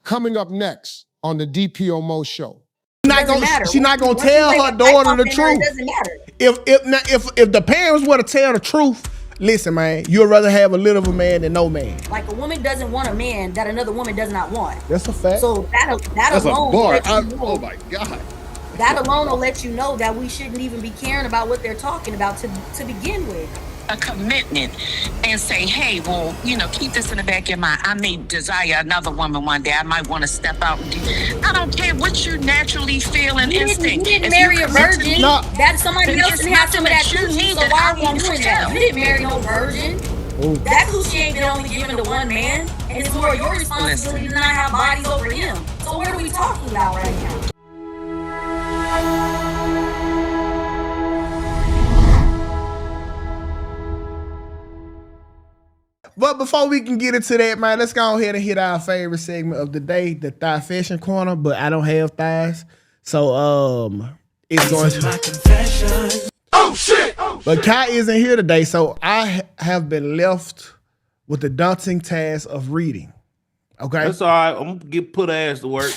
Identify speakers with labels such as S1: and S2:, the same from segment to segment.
S1: Coming up next on the DPMO show.
S2: She's not gonna tell her daughter the truth.
S3: It doesn't matter.
S2: If the parents were to tell the truth, listen, man, you'd rather have a little of a man than no man.
S3: Like a woman doesn't want a man that another woman does not want.
S2: That's a fact.
S3: So that alone,
S1: oh my God.
S3: That alone will let you know that we shouldn't even be caring about what they're talking about to begin with.
S4: A commitment and say, hey, well, keep this in the back of your mind. I may desire another woman one day. I might want to step out and do. I don't care what you naturally feel and instinct.
S3: You didn't marry a virgin. That somebody else didn't have some of that coochie. So why are you doing that? You didn't marry no virgin. Ooh. That coochie ain't been only given to one man, and it's more your responsibility to not have bodies over him. So what are we talking about right now?
S2: But before we can get into that, man, let's go ahead and hit our favorite segment of the day, the thigh fashion corner. But I don't have thighs, so it's going to my confession. Oh shit! But Kai isn't here today, so I have been left with the daunting task of reading. Okay,
S5: that's all right. I'm gonna put her ass to work.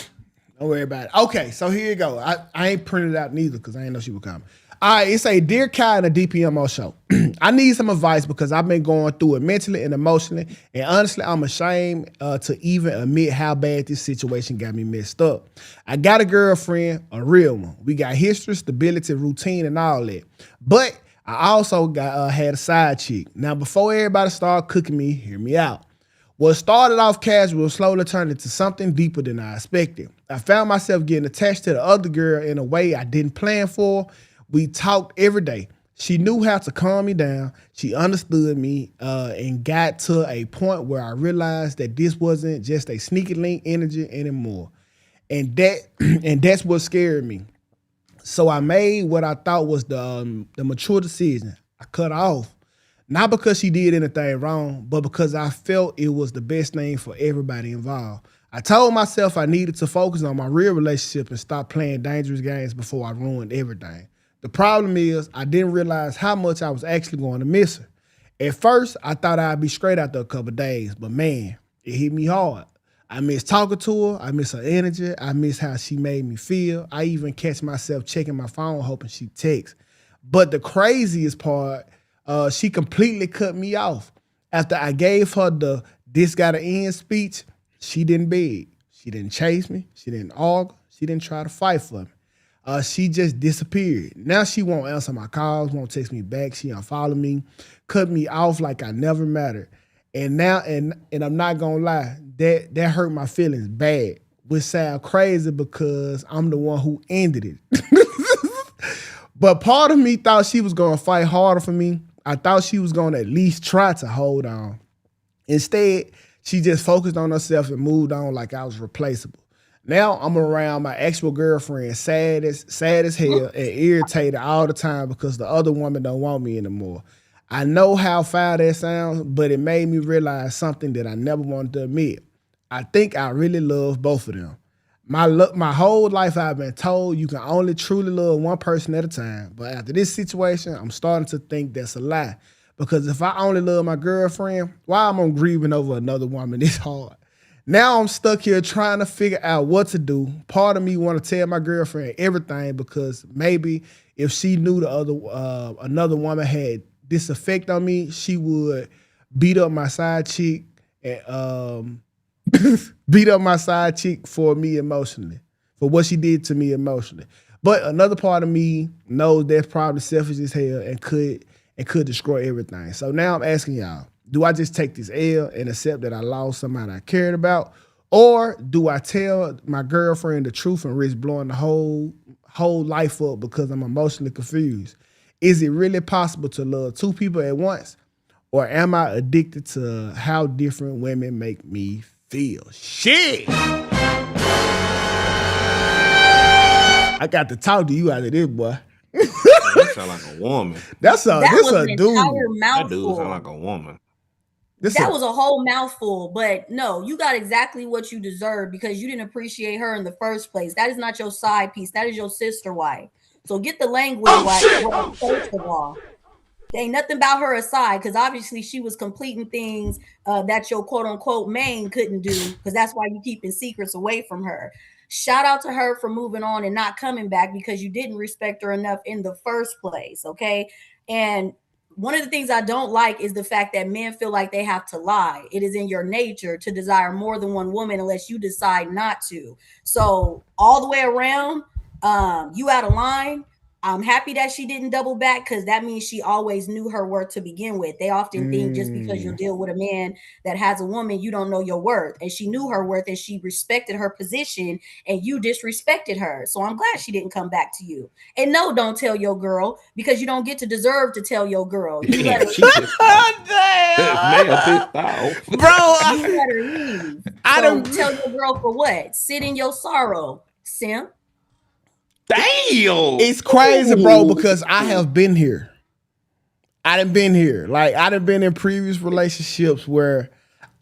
S2: Don't worry about it. Okay, so here you go. I ain't printed it out neither because I ain't know she would come. All right, it's a Dear Kai and a DPMO show. I need some advice because I've been going through it mentally and emotionally. And honestly, I'm ashamed to even admit how bad this situation got me messed up. I got a girlfriend, a real one. We got history, stability, routine, and all that. But I also had a side chick. Now, before everybody started cooking me, hear me out. What started off casual slowly turned into something deeper than I expected. I found myself getting attached to the other girl in a way I didn't plan for. We talked every day. She knew how to calm me down. She understood me and got to a point where I realized that this wasn't just a sneaky link energy anymore. And that's what scared me. So I made what I thought was the mature decision. I cut her off. Not because she did anything wrong, but because I felt it was the best thing for everybody involved. I told myself I needed to focus on my real relationship and stop playing dangerous games before I ruined everything. The problem is I didn't realize how much I was actually going to miss her. At first, I thought I'd be straight after a couple of days, but man, it hit me hard. I miss talking to her. I miss her energy. I miss how she made me feel. I even catch myself checking my phone hoping she texts. But the craziest part, she completely cut me off. After I gave her the "this gotta end" speech, she didn't beg. She didn't chase me. She didn't argue. She didn't try to fight for me. She just disappeared. Now she won't answer my calls, won't text me back. She unfollowed me, cut me off like I never mattered. And now, and I'm not gonna lie, that hurt my feelings bad, which sound crazy because I'm the one who ended it. But part of me thought she was gonna fight harder for me. I thought she was gonna at least try to hold on. Instead, she just focused on herself and moved on like I was replaceable. Now I'm around my actual girlfriend, sad as hell and irritated all the time because the other woman don't want me anymore. I know how foul that sounds, but it made me realize something that I never wanted to admit. I think I really love both of them. My whole life I've been told you can only truly love one person at a time. But after this situation, I'm starting to think that's a lie. Because if I only love my girlfriend, why am I grieving over another woman this hard? Now I'm stuck here trying to figure out what to do. Part of me want to tell my girlfriend everything because maybe if she knew another woman had this effect on me, she would beat up my side chick and beat up my side chick for me emotionally, for what she did to me emotionally. But another part of me knows that's probably selfish as hell and could destroy everything. So now I'm asking y'all, do I just take this L and accept that I lost somebody I cared about? Or do I tell my girlfriend the truth and risk blowing the whole life up because I'm emotionally confused? Is it really possible to love two people at once? Or am I addicted to how different women make me feel? Shit! I got to talk to you out of this, boy.
S5: That sound like a woman.
S2: This a dude.
S5: That dude sound like a woman.
S3: That was a whole mouthful, but no, you got exactly what you deserve because you didn't appreciate her in the first place. That is not your side piece. That is your sister wife. So get the language right first of all. ain't nothing about her aside, because obviously she was completing things that your quote unquote main couldn't do, because that's why you keeping secrets away from her. Shout out to her for moving on and not coming back because you didn't respect her enough in the first place. Okay. And one of the things I don't like is the fact that men feel like they have to lie. It is in your nature to desire more than one woman unless you decide not to. So all the way around, you out of line. I'm happy that she didn't double back because that means she always knew her worth to begin with. They often think just because you deal with a man that has a woman, you don't know your worth. And she knew her worth and she respected her position and you disrespected her. So I'm glad she didn't come back to you. And no, don't tell your girl because you don't get to deserve to tell your girl. You let her
S5: She pissed off. Man, pissed off.
S2: Bro,
S3: you let her leave.
S2: I
S3: So
S2: don't
S3: tell your girl for what? Sit in your sorrow, simp.
S5: Damn.
S2: it's crazy, bro, because I have been here. I done been here. Like, I done been in previous relationships where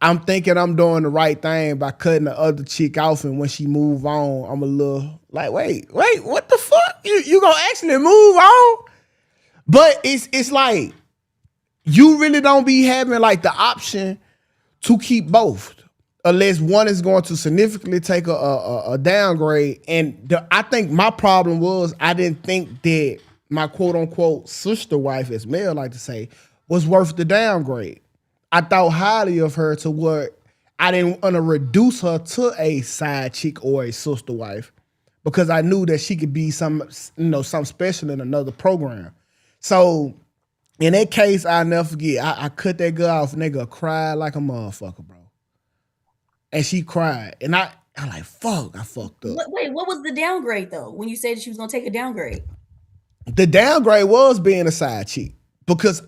S2: I'm thinking I'm doing the right thing by cutting the other chick off, and when she move on, I'm a little like, wait, what the fuck? You gonna actually move on? But it's like you really don't be having like the option to keep both, unless one is going to significantly take a downgrade. And I think my problem was I didn't think that my quote unquote sister wife, as Mel like to say, was worth the downgrade. I thought highly of her to what I didn't want to reduce her to a side chick or a sister wife because I knew that she could be something special in another program. So in that case, I'll never forget. I cut that girl off and that girl cried like a motherfucker, bro. And she cried. And I'm like, fuck, I fucked up.
S3: Wait, what was the downgrade though? When you said she was gonna take a downgrade?
S2: The downgrade was being a side chick. Because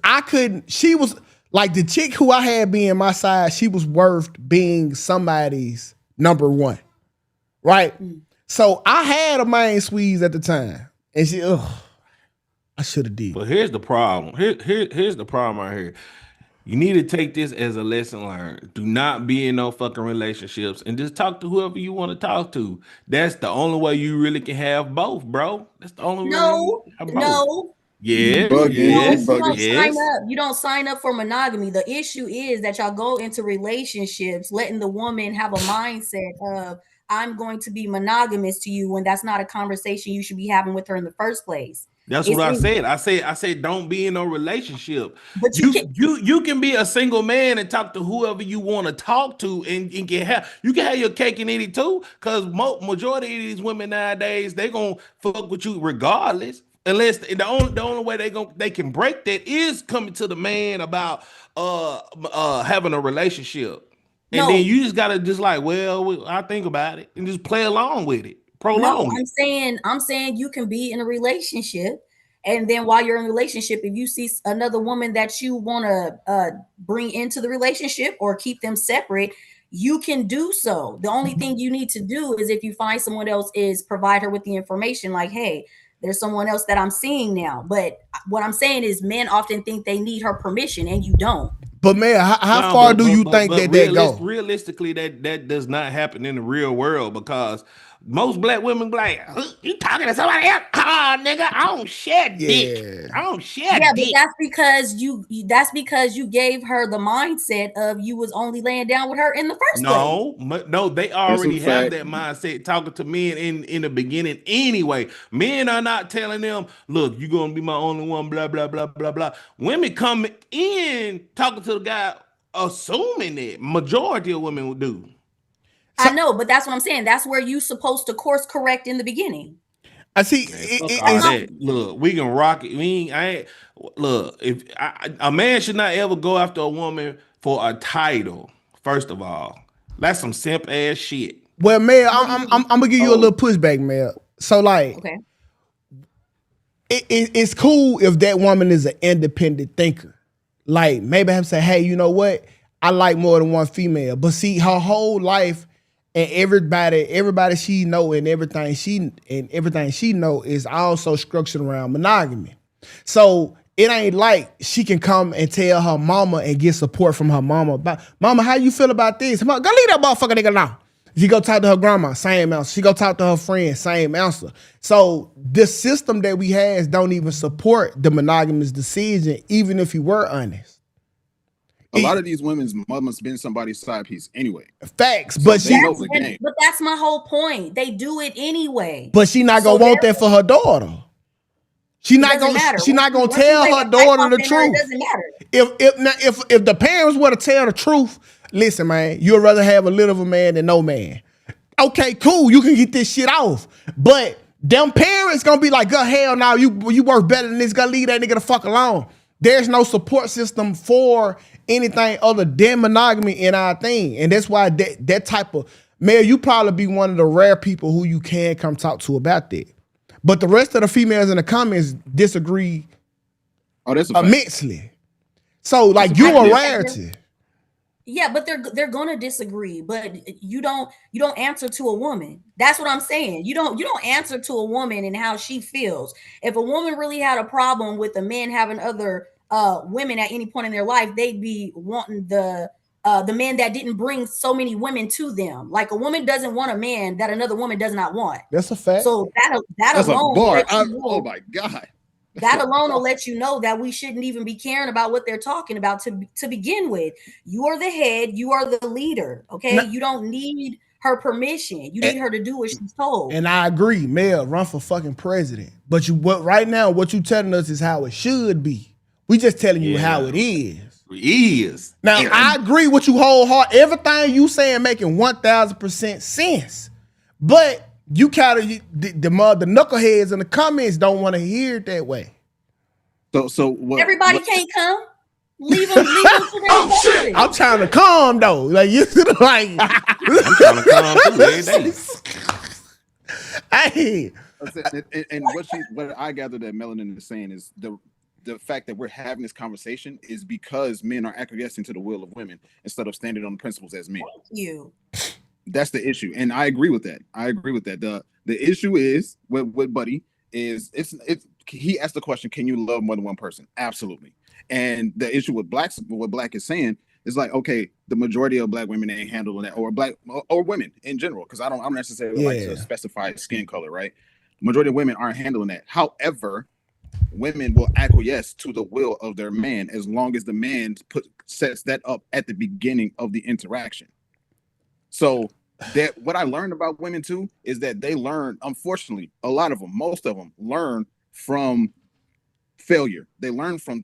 S2: she was like the chick who I had being my side, she was worth being somebody's number one. Right? So I had a main squeeze at the time. And she, I should have did.
S5: But here's the problem. Here's the problem right here. You need to take this as a lesson learned. Do not be in no fucking relationships and just talk to whoever you want to talk to. That's the only way you really can have both, bro. That's the only way.
S3: No.
S5: Yes.
S3: You don't sign up for monogamy. The issue is that y'all go into relationships letting the woman have a mindset of I'm going to be monogamous to you when that's not a conversation you should be having with her in the first place.
S5: That's what I said. I said don't be in no relationship.
S3: But
S5: you can be a single man and talk to whoever you want to talk to and you can have your cake and eat it too. Because majority of these women nowadays, they gonna fuck with you regardless. Unless the only way they can break that is coming to the man about having a relationship. And then you just gotta just like, well, I think about it and just play along with it. Prolong.
S3: No, I'm saying you can be in a relationship, and then while you're in a relationship, if you see another woman that you want to bring into the relationship or keep them separate, you can do so. The only thing you need to do is if you find someone else is provide her with the information like, hey, there's someone else that I'm seeing now. But what I'm saying is men often think they need her permission and you don't.
S2: But man, how far do you think that go?
S5: Realistically, that does not happen in the real world because most black women be like, you talking to somebody else? Nigga, I don't share dick. I don't share dick.
S3: But that's because you gave her the mindset of you was only laying down with her in the first place.
S5: No, they already have that mindset talking to men in the beginning anyway. Men are not telling them, look, you're gonna be my only one, blah, blah, blah, blah, blah. Women come in talking to the guy, assuming that majority of women would do.
S3: I know, but that's what I'm saying. That's where you supposed to course correct in the beginning.
S2: I see.
S5: Look, we can rock it. If a man should not ever go after a woman for a title. First of all, that's some simp ass shit.
S2: Well, man, I'm gonna give you a little pushback, man. So like,
S3: okay,
S2: it's cool if that woman is an independent thinker. Like maybe I have to say, hey, you know what? I like more than one female, but see, her whole life. And everybody she know and everything she know is also structured around monogamy. So it ain't like she can come and tell her mama and get support from her mama about, mama, how you feel about this? Go leave that motherfucker nigga now. She go talk to her grandma, same answer. She go talk to her friend, same answer. So the system that we has don't even support the monogamous decision, even if you were honest.
S6: A lot of these women's mama's been somebody's side piece anyway.
S2: Facts,
S6: So
S2: but
S6: they
S2: she
S6: know the game.
S3: But that's my whole point. They do it anyway.
S2: But she not gonna want that for her daughter. She not gonna tell her daughter the truth.
S3: It doesn't matter.
S2: If the parents were to tell the truth, listen, man, you'd rather have a little of a man than no man. Okay, cool, you can get this shit off. But them parents gonna be like, "God, hell no, you work better than this. Gotta leave that nigga the fuck alone." There's no support system for anything other than monogamy in our thing. And that's why that type of male, you probably be one of the rare people who you can come talk to about that. But the rest of the females in the comments disagree immensely. So like you're a rarity.
S3: Yeah, but they're gonna disagree. But you don't answer to a woman. That's what I'm saying. You don't answer to a woman and how she feels. If a woman really had a problem with a man having other women at any point in their life, they'd be wanting the man that didn't bring so many women to them. Like a woman doesn't want a man that another woman does not want.
S2: That's a fact.
S3: So that's alone.
S6: Oh my God.
S3: That alone will let you know that we shouldn't even be caring about what they're talking about to begin with. You are the head. You are the leader. Okay. You don't need her permission. You need her to do what she's told.
S2: And I agree, Mel, run for fucking president. But right now, what you telling us is how it should be. We just telling you how it is. Now, I agree with you wholeheartedly. Everything you saying making 1000% sense. But you kind of the knuckleheads in the comments don't want to hear it that way.
S6: So what?
S3: Everybody can't come. Leave them.
S2: I'm trying to come though. Like you like.
S5: I'm trying to come too every day.
S2: Hey.
S6: And what I gather that Melanin is saying is the fact that we're having this conversation is because men are acquiescing to the will of women instead of standing on the principles as men. That's the issue, and I agree with that. The issue is with Buddy is he asked the question, can you love more than one person? Absolutely. And the issue with what Black is saying is like, okay, the majority of Black women ain't handling that, or Black or women in general, because I don't necessarily like to specify skin color, right? The majority of women aren't handling that. However, women will acquiesce to the will of their man as long as the man sets that up at the beginning of the interaction. So that what I learned about women too is that they learn, unfortunately, a lot of them, most of them learn from failure. They learn from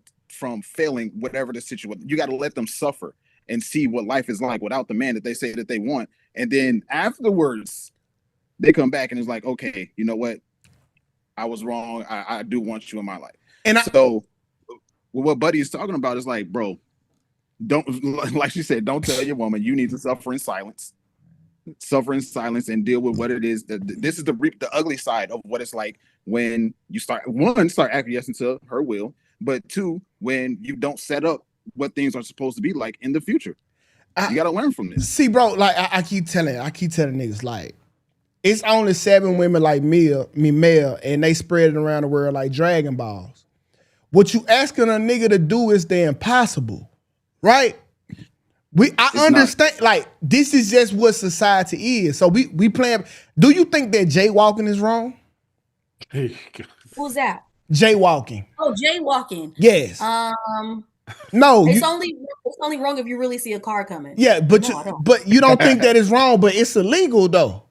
S6: failing whatever the situation. You got to let them suffer and see what life is like without the man that they say that they want. And then afterwards, they come back and it's like, okay, you know what? I was wrong. I do want you in my life. And so what Buddy is talking about is like, bro, don't, like she said, don't tell your woman you need to suffer in silence. Suffer in silence and deal with what it is. This is the ugly side of what it's like when you start acquiescing to her will, but two, when you don't set up what things are supposed to be like in the future. You got to learn from this.
S2: See, bro, like I keep telling niggas, like, it's only 7 women like me, Mel, and they spread it around the world like Dragon Balls. What you asking a nigga to do is the impossible, right? I understand, like, this is just what society is. So we playing. Do you think that jaywalking is wrong?
S3: Who's that?
S2: Jaywalking.
S3: Oh, jaywalking.
S2: Yes. No.
S3: It's only wrong if you really see a car coming.
S2: Yeah, but you don't think that is wrong, but it's illegal though.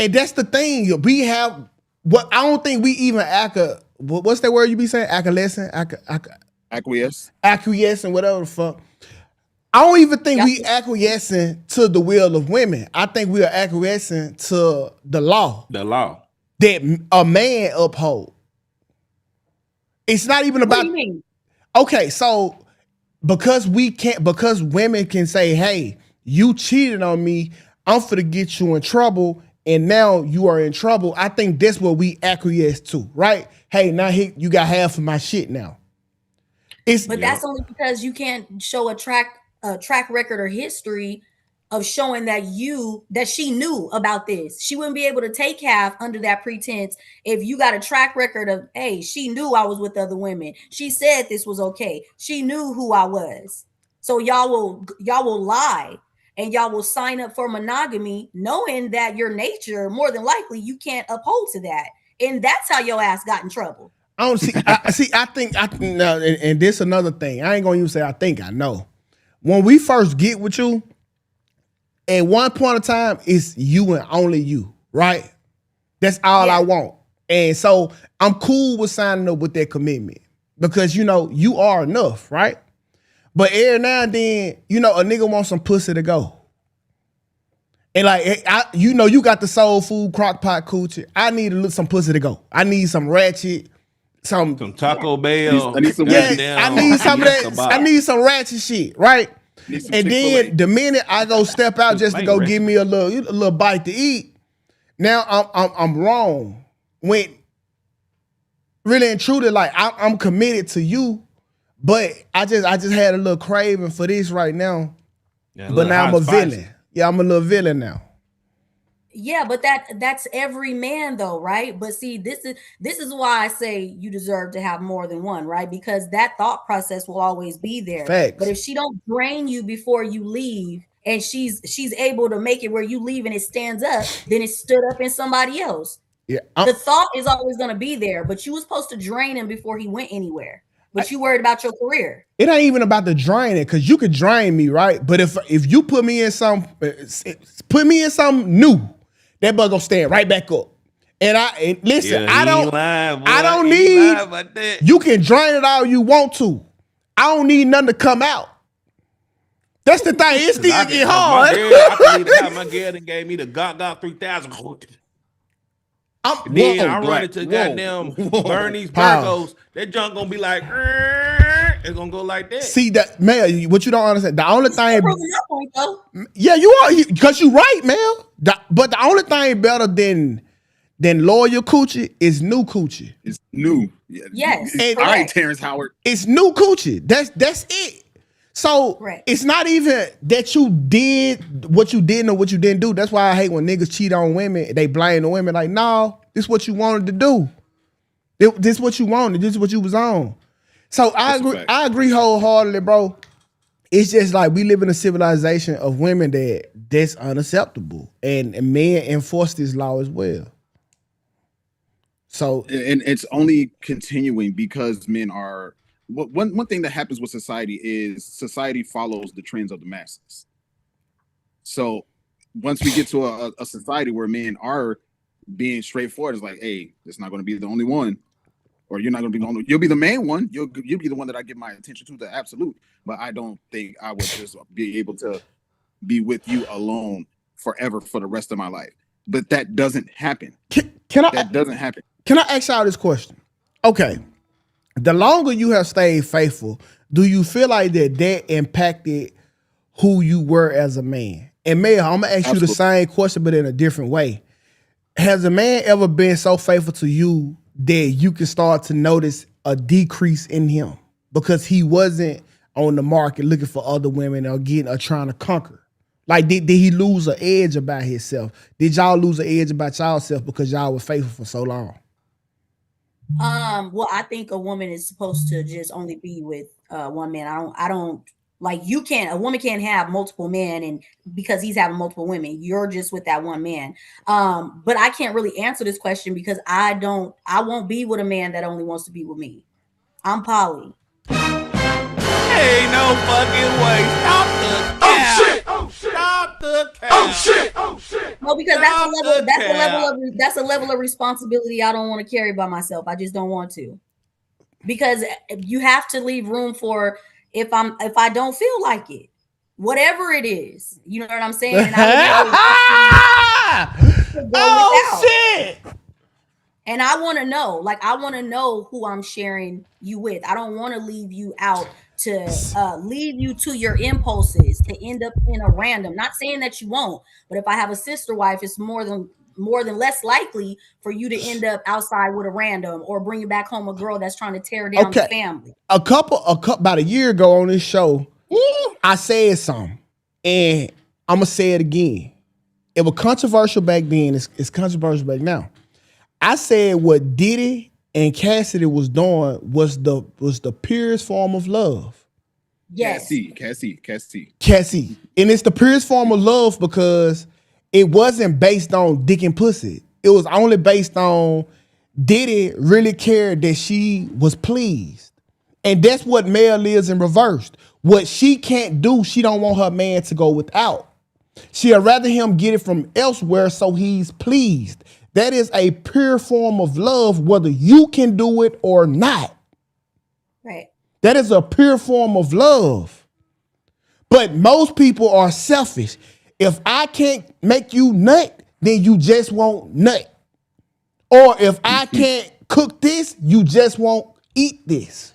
S2: And that's the thing. We have what I don't think we even what's that word you be saying? Acquiesce and whatever the fuck. I don't even think we acquiescing to the will of women. I think we are acquiescing to the law.
S5: The law
S2: that a man uphold. It's not even about.
S3: What do you mean?
S2: Okay, so because women can say, "Hey, you cheated on me. I'm finna get you in trouble." And now you are in trouble. I think that's what we acquiesce to, right? Hey, now you got half of my shit now. But
S3: that's only because you can't show a track record or history of showing that she knew about this. She wouldn't be able to take half under that pretense if you got a track record of, hey, she knew I was with other women. She said this was okay. She knew who I was. So y'all will lie and y'all will sign up for monogamy, knowing that your nature, more than likely, you can't uphold to that. And that's how your ass got in trouble.
S2: I don't see. I think now, and this another thing. I ain't gonna even say I think I know. When we first get with you, at one point in time, it's you and only you, right? That's all I want. And so I'm cool with signing up with that commitment because you know you are enough, right? But every now and then, you know, a nigga wants some pussy to go. And like, you know, you got the soul food crock pot coochie. I need some pussy to go. I need some ratchet, some
S5: Taco Bell.
S6: I need some.
S2: I need some of that. I need some ratchet shit, right? And then the minute I go step out just to go give me a little bite to eat, now I'm wrong. When really and truly, like I'm committed to you, but I just had a little craving for this right now. Yeah, but now I'm a villain. Yeah, I'm a little villain now.
S3: Yeah, but that's every man though, right? But see, this is why I say you deserve to have more than one, right? Because that thought process will always be there.
S2: Facts.
S3: But if she don't drain you before you leave, and she's able to make it where you leave and it stands up, then it stood up in somebody else.
S2: Yeah,
S3: the thought is always going to be there, but you were supposed to drain him before he went anywhere. But you worried about your career.
S2: It ain't even about the draining, because you could drain me, right? But if you put me in something new, that bug gonna stand right back up. And listen,
S5: Yeah,
S2: I don't
S5: He
S2: need.
S5: lying about that.
S2: You can drain it all you want to. I don't need nothing to come out. That's the thing. It's still get hard.
S5: My girl done gave me the Got 3000.
S2: I'm
S5: I run into goddamn Bernie's Burgos. That junk gonna be like, it's gonna go like that.
S2: See that, man? What you don't understand? The only thing, yeah, you are, because you right, man. But the only thing better than loyal coochie is new coochie.
S6: It's new.
S3: Yes.
S6: All right, Terrence Howard.
S2: It's new coochie. That's it. So it's not even that you did what you didn't or what you didn't do. That's why I hate when niggas cheat on women. They blame the women like, no, this is what you wanted to do. This is what you wanted. This is what you was on. So I agree wholeheartedly, bro. It's just like we live in a civilization of women that's unacceptable. And men enforce this law as well. So
S6: and it's only continuing because men are. One thing that happens with society is society follows the trends of the masses. So once we get to a society where men are being straightforward, it's like, hey, it's not going to be the only one, or you're not going to be the only. You'll be the main one. You'll be the one that I give my attention to, the absolute. But I don't think I would just be able to be with you alone forever for the rest of my life. But that doesn't happen. That doesn't happen.
S2: Can I ask y'all this question? Okay. The longer you have stayed faithful, do you feel like that impacted who you were as a man? And Mayor, I'm gonna ask you the same question, but in a different way. Has a man ever been so faithful to you that you can start to notice a decrease in him because he wasn't on the market looking for other women or trying to conquer? Like, did he lose an edge about himself? Did y'all lose an edge about yourself because y'all were faithful for so long?
S3: Well, I think a woman is supposed to just only be with one man. I don't like, a woman can't have multiple men, and because he's having multiple women, you're just with that one man. But I can't really answer this question because I won't be with a man that only wants to be with me. I'm poly.
S5: Ain't no fucking way. Stop the cap. Oh shit. Stop the cap. Oh shit.
S3: No, because that's a level of responsibility I don't want to carry by myself. I just don't want to. Because you have to leave room for if I don't feel like it. Whatever it is. You know what I'm saying? And
S2: shit.
S3: And I want to know who I'm sharing you with. I don't want to leave you out to leave you to your impulses to end up in a random. Not saying that you won't, but if I have a sister wife, it's more than less likely for you to end up outside with a random or bring back home a girl that's trying to tear down the family.
S2: About a year ago on this show, I said something, and I'm gonna say it again. It was controversial back then. It's controversial back now. I said what Diddy and Cassidy was doing was the purest form of love.
S3: Yes.
S2: Cassie. And it's the purest form of love because it wasn't based on dick and pussy. It was only based on, did it really care that she was pleased? And that's what male is in reverse. What she can't do, she don't want her man to go without. She'd rather him get it from elsewhere so he's pleased. That is a pure form of love, whether you can do it or not.
S3: Right.
S2: That is a pure form of love. But most people are selfish. If I can't make you nut, then you just won't nut. Or if I can't cook this, you just won't eat this.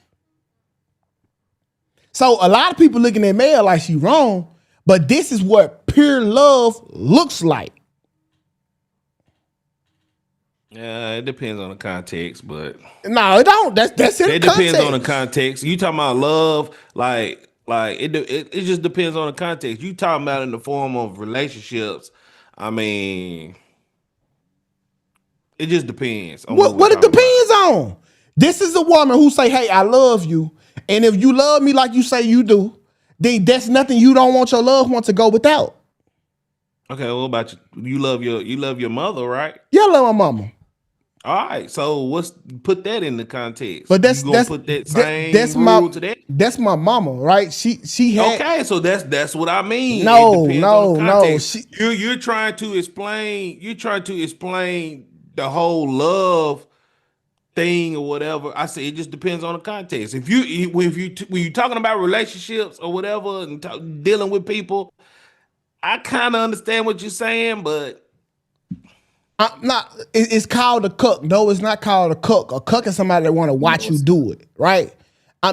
S2: So a lot of people looking at Mel like she wrong, but this is what pure love looks like.
S5: Yeah, it depends on the context, but
S2: no, it don't. That's in
S5: it
S2: context.
S5: depends on the context. You talking about love, like it just depends on the context. You talking about in the form of relationships. I mean, it just depends on
S2: what it depends on. This is a woman who say, "Hey, I love you," and if you love me like you say you do, then that's nothing you don't want your loved one to go without.
S5: Okay, what about you? You love your mother, right?
S2: Yeah, I love my mama.
S5: All right, so put that in the context.
S2: But that's
S5: put that same rule to that.
S2: That's my mama, right? She had.
S5: Okay, so that's what I mean.
S2: No.
S5: You're trying to explain. You're trying to explain the whole love thing or whatever. I say it just depends on the context. When you're talking about relationships or whatever and dealing with people, I kind of understand what you're saying, but.
S2: It's called a cook. No, it's not called a cook. A cook is somebody that want to watch you do it, right?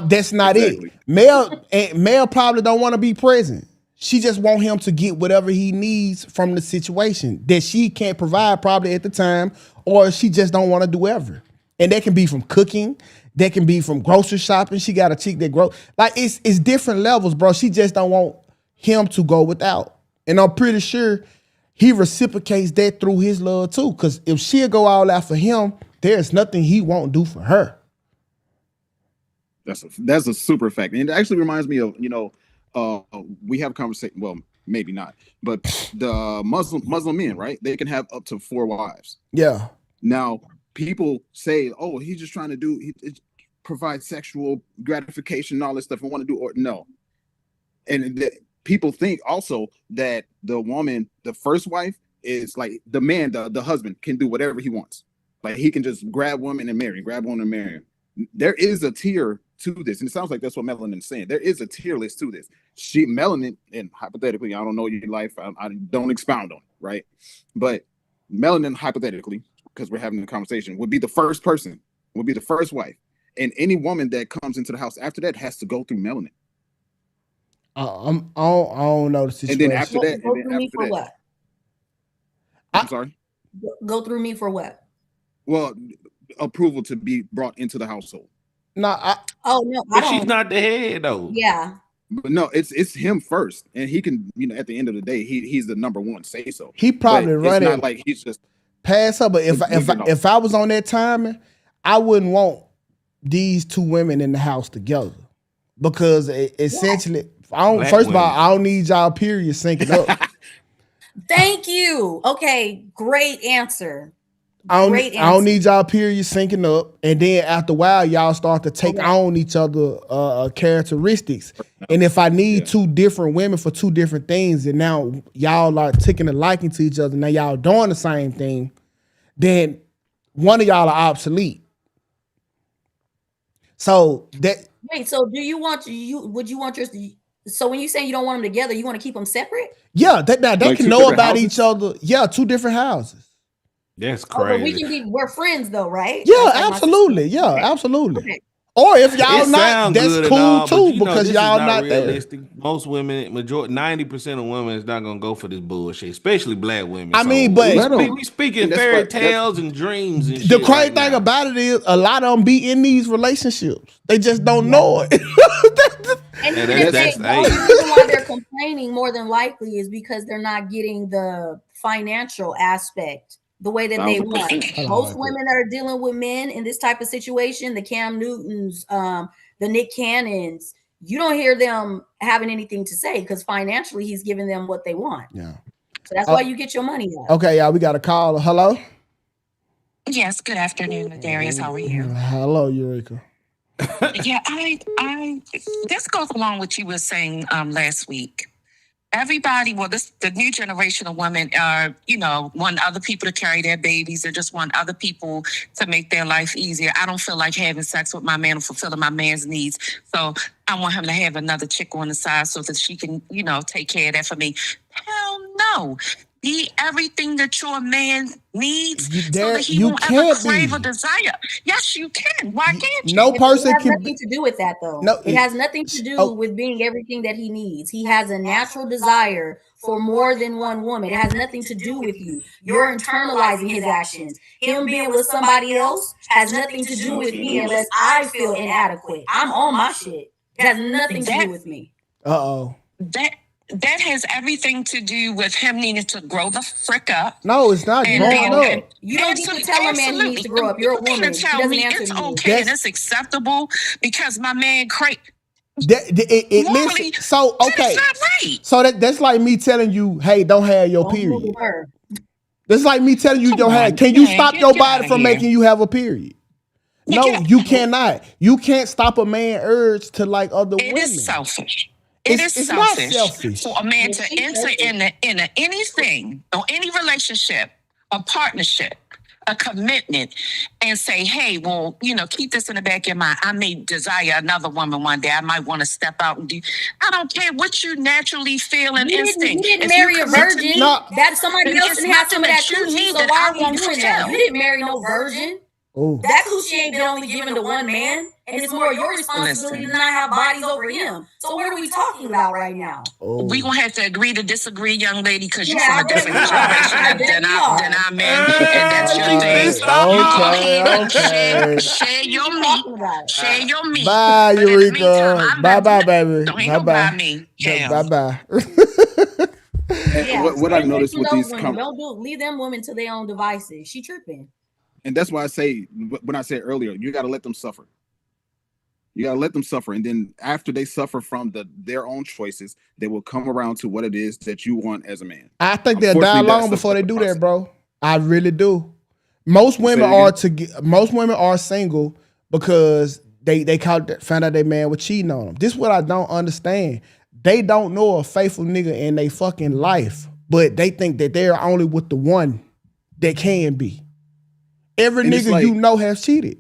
S2: That's not it. Mel probably don't want to be present. She just want him to get whatever he needs from the situation that she can't provide probably at the time, or she just don't want to do ever. And that can be from cooking. That can be from grocery shopping. She got a chick that it's different levels, bro. She just don't want him to go without. And I'm pretty sure he reciprocates that through his love too. Because if she'll go all out for him, there's nothing he won't do for her.
S6: That's a super fact. And it actually reminds me of, we have a conversation, well, maybe not, but the Muslim men, right? They can have up to 4 wives.
S2: Yeah.
S6: Now, people say, oh, he's just trying to provide sexual gratification and all this stuff. I want to do, or no. And people think also that the woman, the first wife, is like the man, the husband can do whatever he wants. Like he can just grab women and marry, There is a tier to this, and it sounds like that's what Melanin is saying. There is a tier list to this. Melanin, and hypothetically, I don't know your life, I don't expound on it, right? But Melanin, hypothetically, because we're having a conversation, would be the first person, would be the first wife, and any woman that comes into the house after that has to go through Melanin.
S2: I don't know the situation.
S6: And then after that,
S3: go through me for what?
S6: I'm sorry.
S3: Go through me for what?
S6: Well, approval to be brought into the household.
S2: No,
S5: but she's not the head though.
S3: Yeah.
S6: But no, it's him first, and he can, at the end of the day, he's the number one say so.
S2: He probably running.
S6: It's not like he's just
S2: pass her. But if I was on that timing, I wouldn't want these 2 women in the house together because essentially, first of all, I don't need y'all period syncing up.
S3: Thank you. Okay, great answer.
S2: I don't need y'all period syncing up, and then after a while, y'all start to take on each other characteristics. And if I need 2 different women for 2 different things, and now y'all are taking a liking to each other, now y'all doing the same thing, then one of y'all are obsolete. So that
S3: wait. So would you want your? So when you say you don't want them together, you want to keep them separate?
S2: Yeah, they can know about each other. Yeah, 2 different houses.
S5: That's crazy.
S3: But we're friends though, right?
S2: Yeah, absolutely. Yeah, absolutely. Okay. Or if y'all not, that's cool too, because y'all not realistic.
S5: There. Most women, 90% of women is not gonna go for this bullshit, especially black women.
S2: I mean, but
S5: we speaking fairy tales and dreams. And
S2: the crazy thing about it is, a lot of them be in these relationships. They just don't know it.
S3: And the reason why they're complaining more than likely is because they're not getting the financial aspect the way that they want. Most women that are dealing with men in this type of situation, the Cam Newtons, the Nick Cannons, you don't hear them having anything to say because financially he's giving them what they want.
S2: Yeah.
S3: So that's why you get your money up.
S2: Okay, y'all, we got a call. Hello?
S4: Yes, good afternoon, Darius. How are you?
S2: Hello, Eureka.
S4: Yeah, I this goes along with what you were saying last week. Everybody, the new generation of women are, want other people to carry their babies. They just want other people to make their life easier. I don't feel like having sex with my man or fulfilling my man's needs. So I want him to have another chick on the side so that she can, take care of that for me. Hell no. Be everything that your man needs so that he won't ever crave or desire. Yes, you can. Why can't you?
S2: No person
S3: can. It has
S2: can
S3: nothing to do with that, though.
S2: No,
S3: it has nothing to do with being everything that he needs. He has a natural desire for more than one woman. It has nothing to do with you. You're internalizing his actions. Him being with somebody else has nothing to do with me unless I feel inadequate. I'm on my shit. It has nothing to do with me.
S2: Uh-oh.
S4: That has everything to do with him needing to grow the frick up.
S2: No, it's not growing up.
S3: You don't need to tell a man he needs to grow up. You're a woman.
S4: He tell me it's okay and it's acceptable because my man
S2: listen, so okay.
S4: That's not right.
S2: So that's like me telling you, hey, don't have your period. That's like me telling you don't have. Can you stop your body from making you have a period? No, you cannot. You can't stop a man urge to like other women.
S4: It is selfish. It's selfish, not selfish for a man to enter into anything or any relationship, a partnership, a commitment, and say, hey, well, keep this in the back of your mind. I may desire another woman one day. I might want to step out and do. I don't care what you naturally feel and instinct.
S3: You didn't marry a virgin. That somebody else didn't have some of that coochie. So why are you doing that? You didn't marry no virgin.
S2: Ooh.
S3: That coochie ain't been only given to one man, and it's more your responsibility to not have bodies over him. So what are we talking about right now?
S4: We're going to have to agree to disagree, young lady, because you're from a different generation than I'm in, and that's your thing. Share your meat. Share your meat.
S2: Bye, Eureka. Bye-bye, baby.
S4: Don't ain't bye-bye me.
S2: Bye-bye.
S6: What I noticed with these
S3: don't leave them women to their own devices. She tripping.
S6: And that's why I say, when I said earlier, you got to let them suffer. You got to let them suffer. And then after they suffer from their own choices, they will come around to what it is that you want as a man.
S2: I think they'll die long before they do that, bro. I really do. Most women are single because they found out their man was cheating on them. This is what I don't understand. They don't know a faithful nigga in their fucking life, but they think that they're only with the one that can be. Every nigga has cheated.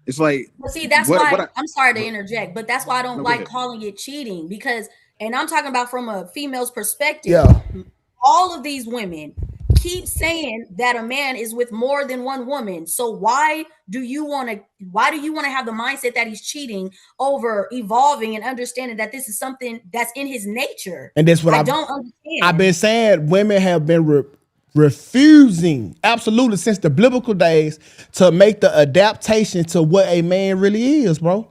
S6: It's like,
S3: see, that's why I'm sorry to interject, but that's why I don't like calling it cheating because, and I'm talking about from a female's perspective.
S2: Yeah.
S3: All of these women keep saying that a man is with more than one woman. So why do you want to have the mindset that he's cheating over evolving and understanding that this is something that's in his nature?
S2: And that's what I don't understand. I've been saying women have been refusing absolutely since the biblical days to make the adaptation to what a man really is, bro.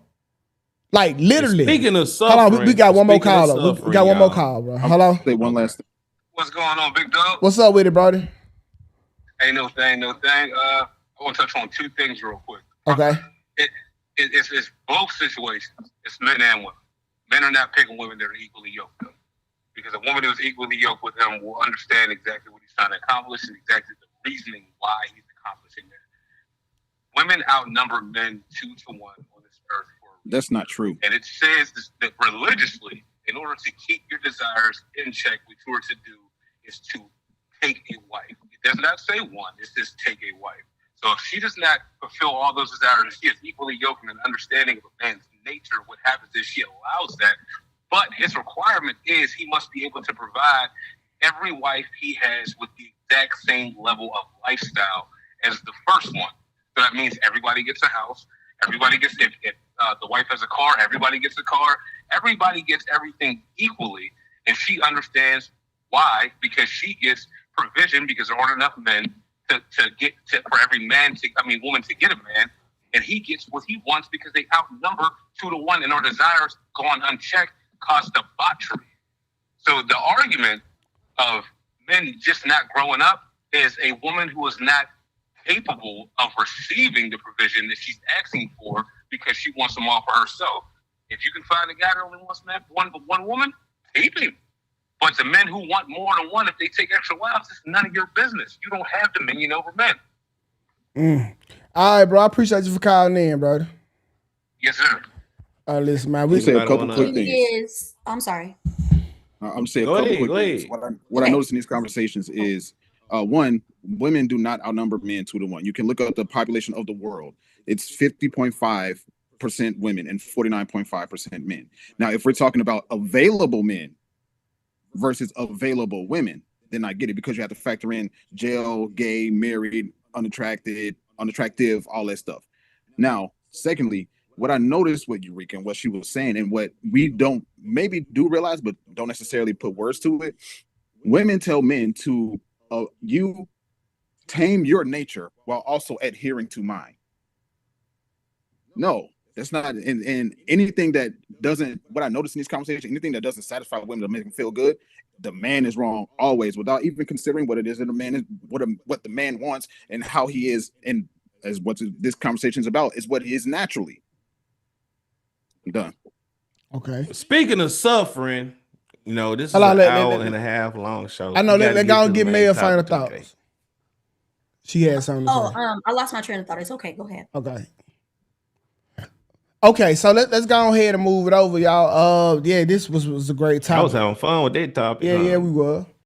S2: Like literally.
S5: Speaking of suffering,
S2: hold on, we got one more call. We got one more call, bro. Hello.
S6: Say one last thing.
S7: What's going on, big dog?
S2: What's up with it, brother?
S7: Ain't no thing. I want to touch on two things real quick.
S2: Okay.
S7: It's both situations. It's men and women. Men are not picking women that are equally yoked up. Because a woman who's equally yoked with him will understand exactly what he's trying to accomplish and exactly the reasoning why he's accomplishing that. Women outnumber men 2 to 1 on this earth.
S6: That's not true.
S7: And it says that religiously, in order to keep your desires in check, what you are to do is to take a wife. It does not say one, it says take a wife. So if she does not fulfill all those desires, she is equally yoked in an understanding of a man's nature. What happens is she allows that. But his requirement is he must be able to provide every wife he has with the exact same level of lifestyle as the first one. So that means everybody gets a house. Everybody gets, if the wife has a car, everybody gets a car. Everybody gets everything equally. And she understands why, because she gets provision because there aren't enough men for every woman to get a man. And he gets what he wants because they outnumber 2 to 1 and our desires gone unchecked cause debauchery. So the argument of men just not growing up is a woman who is not capable of receiving the provision that she's asking for because she wants them all for herself. If you can find a guy that only wants one woman, keep him. But the men who want more than one, if they take extra wives, it's none of your business. You don't have dominion over men.
S2: All right, bro. I appreciate you for calling in, brother.
S7: Yes, sir.
S2: Listen, man.
S6: We say a couple quick things.
S3: Is I'm sorry.
S6: I'm saying a couple quick things. What I noticed in these conversations is, one, women do not outnumber men 2-1. You can look up the population of the world. It's 50.5% women and 49.5% men. Now, if we're talking about available men versus available women, then I get it, because you have to factor in jail, gay, married, unattractive, all that stuff. Now, secondly, what I noticed with Eureka and what she was saying, and what we don't maybe do realize, but don't necessarily put words to it, women tell men to you tame your nature while also adhering to mine. No, that's not. And anything that doesn't, what I noticed in these conversations, anything that doesn't satisfy women to make them feel good, the man is wrong always, without even considering what it is that the man is, what the man wants, and how he is, and as what this conversation is about, is what he is naturally. I'm done.
S2: Okay.
S5: Speaking of suffering, this is an hour and a half long show.
S2: I know. Let's go and get Mayor final thoughts.
S5: Okay.
S2: She had something to say.
S3: I lost my train of thought. It's okay. Go ahead.
S2: Okay, so let's go ahead and move it over, y'all. Yeah, this was a great topic.
S5: I was having fun with that topic.
S2: Yeah, we were.